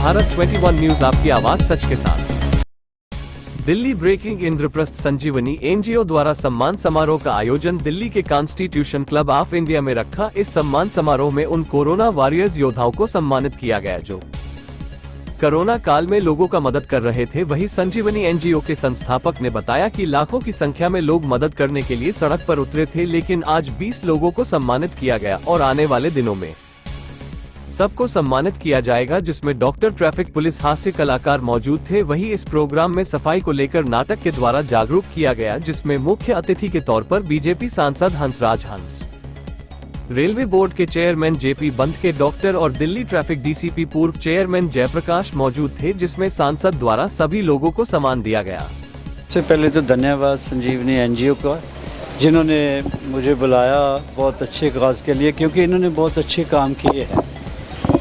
Bharat 21 news, आपकी आवाज सच के साथ। दिल्ली ब्रेकिंग, इंद्रप्रस्थ संजीवनी एनजीओ द्वारा सम्मान समारोह का आयोजन दिल्ली के कॉन्स्टिट्यूशन क्लब ऑफ इंडिया में रखा। इस सम्मान समारोह में उन कोरोना वॉरियर्स योद्धाओं को सम्मानित किया गया जो कोरोना काल में लोगों का मदद कर रहे थे। वहीं संजीवनी एनजीओ के संस्थापक ने बताया कि लाखों की संख्या में लोग मदद करने के लिए सड़क पर उतरे थे, लेकिन आज 20 लोगों को सम्मानित किया गया और आने वाले दिनों में सबको सम्मानित किया जाएगा, जिसमें डॉक्टर, ट्रैफिक पुलिस, हास्य कलाकार मौजूद थे। वहीं इस प्रोग्राम में सफाई को लेकर नाटक के द्वारा जागरूक किया गया, जिसमें मुख्य अतिथि के तौर पर बीजेपी सांसद हंसराज हंस, रेलवे बोर्ड के चेयरमैन जेपी बंद के डॉक्टर और दिल्ली ट्रैफिक डीसीपी पूर्व चेयरमैन जयप्रकाश मौजूद थे, जिसमें सांसद द्वारा सभी लोगों को सम्मान दिया गया। सबसे पहले तो धन्यवाद संजीवनी एनजीओ का, जिन्होंने मुझे बुलाया बहुत अच्छे काज के लिए, क्योंकि इन्होंने बहुत अच्छे काम किए हैं।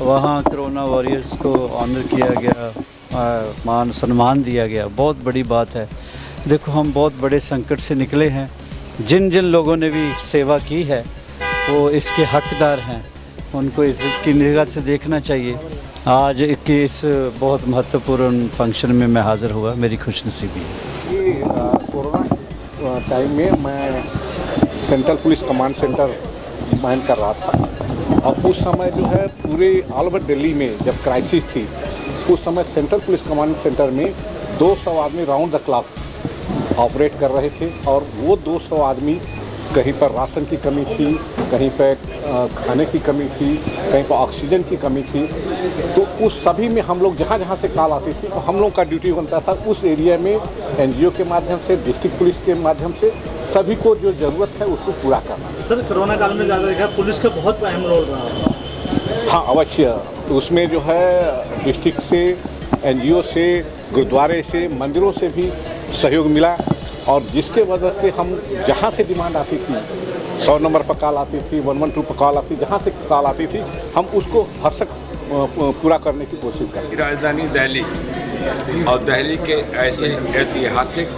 वहाँ कोरोना वॉरियर्स को ऑनर किया गया, मान सम्मान दिया गया, बहुत बड़ी बात है। देखो, हम बहुत बड़े संकट से निकले हैं। जिन जिन लोगों ने भी सेवा की है वो इसके हकदार हैं, उनको इसकी निगाह से देखना चाहिए। आज के इस बहुत महत्वपूर्ण फंक्शन में मैं हाज़िर हुआ, मेरी खुशनसीबी है। कोरोना टाइम में मैं central police command centre man कर रहा था, और उस समय जो है पूरे ऑल ओवर दिल्ली में जब क्राइसिस थी, उस समय सेंट्रल पुलिस कमांड सेंटर में 200 आदमी राउंड द क्लॉक ऑपरेट कर रहे थे। और वो 200 आदमी, कहीं पर राशन की कमी थी, कहीं पर खाने की कमी थी, कहीं पर ऑक्सीजन की कमी थी, तो उस सभी में हम लोग जहाँ जहाँ से कॉल आती थी, तो हम लोग का ड्यूटी बनता था उस एरिया में एनजीओ के माध्यम से, डिस्ट्रिक्ट पुलिस के माध्यम से सभी को जो ज़रूरत है उसको पूरा करना। सर, कोरोना काल में ज़्यादा देखा पुलिस का बहुत अहम रोल रहा। हाँ, अवश्य। उसमें जो है डिस्ट्रिक्ट से, एनजीओ से, गुरुद्वारे से, मंदिरों से भी सहयोग मिला, और जिसके वजह से हम जहाँ से डिमांड आती थी, 100 नंबर पर कॉल आती थी, 112 पर कॉल आती, जहाँ से कॉल आती थी, हम उसको भरसक पूरा करने की कोशिश करते। राजधानी दिल्ली और दिल्ली के ऐसे ऐतिहासिक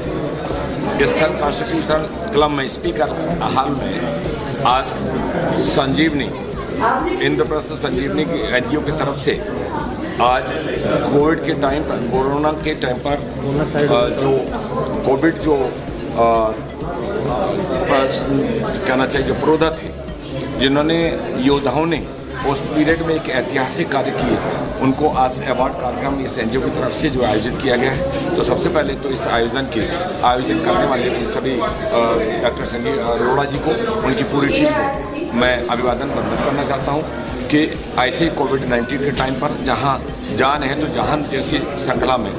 स्थल कॉन्स्टिट्यूशन क्लब में स्पीकर हाल में आज संजीवनी, इंद्रप्रस्थ संजीवनी की एनजीओ की तरफ से आज कोविड के टाइम पर, कोरोना के टाइम पर जो कोविड जो कहना चाहिए जो पुरोधा थे, जिन्होंने योद्धाओं ने उस पीरियड में एक ऐतिहासिक कार्य किए, उनको आज अवार्ड कार्यक्रम इस एनजीओ की तरफ से जो आयोजित किया गया है। तो सबसे पहले तो इस आयोजन करने वाले सभी डॉक्टर संजीव अरोड़ा जी को, उनकी पूरी टीम को मैं अभिवादन प्रदान करना चाहता हूँ कि ऐसे कोविड-19 के टाइम पर जहाँ जान है तो जहान जैसी श्रृंखला में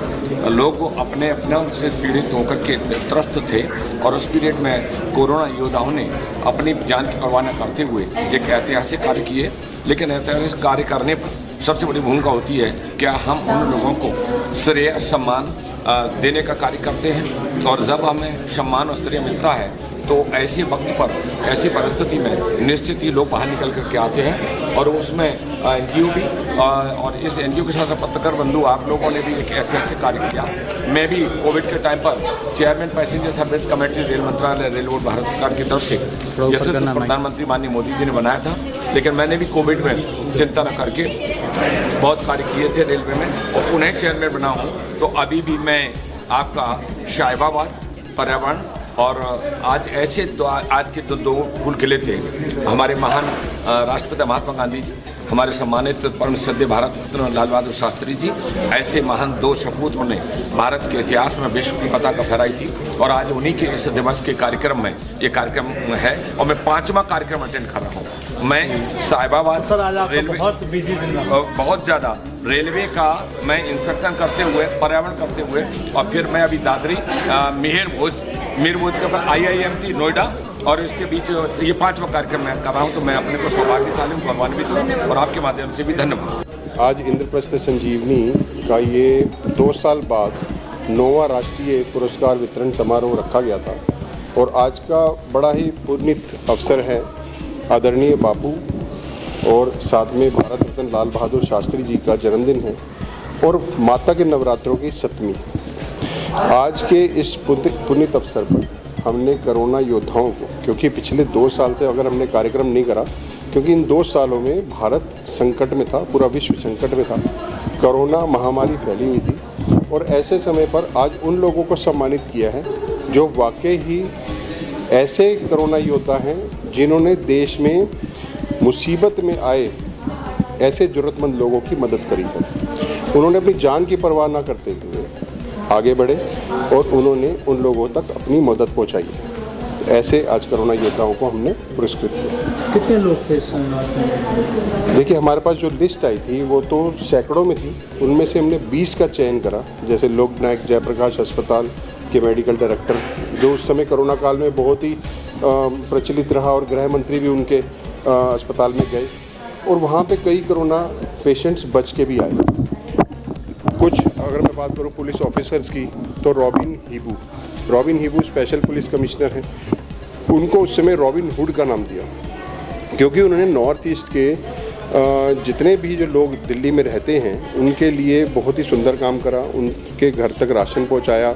लोग अपने से पीड़ित होकर के त्रस्त थे, और उस पीरियड में कोरोना योद्धाओं ने अपनी जान की परवाह न करते हुए एक ऐतिहासिक कार्य किए। लेकिन ऐतिहासिक कार्य करने पर सबसे बड़ी भूमिका होती है क्या हम उन लोगों को श्रेय सम्मान देने का कार्य करते हैं, और जब हमें सम्मान और श्रेय मिलता है तो ऐसे वक्त पर, ऐसी परिस्थिति में निश्चित ही लोग बाहर निकल करके आते हैं। और उसमें एनजीओ भी, और इस एनजीओ के साथ पत्रकार बंधु आप लोगों ने भी एक ऐतिहासिक कार्य किया। मैं भी कोविड के टाइम पर chairman passenger service committee, rail मंत्रालय, रेल बोर्ड भारत सरकार की तरफ से यशस्वी प्रधानमंत्री माननीय मोदी जी ने बनाया था, लेकिन मैंने भी कोविड में चिंता न करके बहुत कार्य किए थे रेलवे में, और उन्हें चेयरमैन बना हूँ। तो अभी भी मैं आपका शाहिबाबाद, पर्यावरण और आज के दो फूल खिले थे। हमारे महान राष्ट्रपिता महात्मा गांधी जी, हमारे सम्मानित परम श्रद्धेय भारत रत्न लाल बहादुर शास्त्री जी, ऐसे महान दो सपूतों ने भारत के इतिहास में विश्व की पताका फहराई थी। और आज उन्हीं के इस दिवस के कार्यक्रम में ये कार्यक्रम है, और मैं 5वां कार्यक्रम अटेंड कर रहा हूँ। मैं साहिबाबाद रेलवे, बहुत ज़्यादा रेलवे का मैं इंस्पेक्शन करते हुए, पर्यावरण करते हुए, और फिर मैं अभी दादरी, मीर भोज के बाद IIMT नोएडा, और इसके बीच ये 5वां कार्यक्रम मैं कर रहा हूँ। तो मैं अपने को सौभाग्यशाली हूँ, गौरवान्वित हूँ, और आपके माध्यम से भी धन्यवाद। आज इंद्रप्रस्थ संजीवनी का ये 2 साल बाद 9वां राष्ट्रीय पुरस्कार वितरण समारोह रखा गया था, और आज का बड़ा ही पुनीत अवसर है। आदरणीय बापू और साथ में भारत रत्न लाल बहादुर शास्त्री जी का जन्मदिन है, और माता के नवरात्रों की 7वीं। आज के इस पुनीत अवसर पर हमने कोरोना योद्धाओं को, क्योंकि पिछले 2 साल से अगर हमने कार्यक्रम नहीं करा, क्योंकि इन 2 सालों में भारत संकट में था, पूरा विश्व संकट में था, कोरोना महामारी फैली हुई थी और ऐसे समय पर आज उन लोगों को सम्मानित किया है जो वाकई ही ऐसे कोरोना योद्धा हैं जिन्होंने देश में मुसीबत में आए ऐसे ज़रूरतमंद लोगों की मदद करी है। उन्होंने अपनी जान की परवाह ना करते हुए आगे बढ़े और उन्होंने उन लोगों तक अपनी मदद पहुंचाई है। ऐसे आज कोरोना योद्धाओं को हमने पुरस्कृत किया। कितने लोग थे इस समारोह में? देखिए, हमारे पास जो लिस्ट आई थी वो तो सैकड़ों में थी, उनमें से हमने 20 का चयन करा। जैसे लोकनायक जयप्रकाश अस्पताल के मेडिकल डायरेक्टर, जो उस समय कोरोना काल में बहुत ही प्रचलित रहा और गृह मंत्री भी उनके अस्पताल में गए और वहाँ पे कई कोरोना पेशेंट्स बच के भी आए। कुछ अगर मैं बात करूँ पुलिस ऑफिसर्स की तो रॉबिन हीबू स्पेशल पुलिस कमिश्नर हैं, उनको उस समय रॉबिन हुड का नाम दिया क्योंकि उन्होंने नॉर्थ ईस्ट के जितने भी जो लोग दिल्ली में रहते हैं उनके लिए बहुत ही सुंदर काम करा, उनके घर तक राशन पहुंचाया,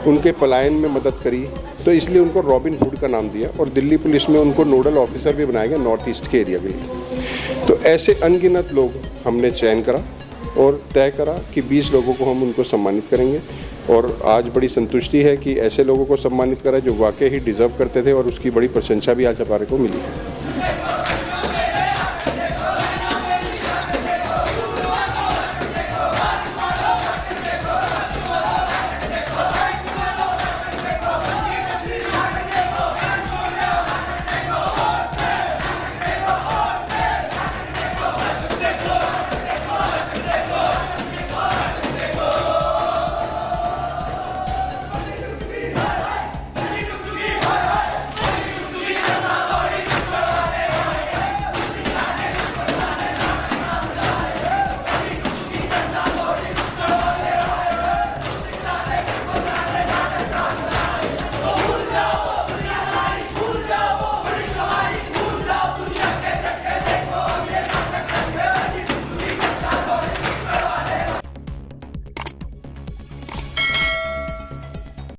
उनके पलायन में मदद करी, तो इसलिए उनको रॉबिन हुड का नाम दिया और दिल्ली पुलिस में उनको नोडल ऑफिसर भी बनाया गया नॉर्थ ईस्ट के एरिया के लिए। तो ऐसे अनगिनत लोग हमने चयन करा और तय करा कि 20 लोगों को हम उनको सम्मानित करेंगे और आज बड़ी संतुष्टि है कि ऐसे लोगों को सम्मानित करा जो वाकई ही डिज़र्व करते थे और उसकी बड़ी प्रशंसा भी आज हमारे को मिली है।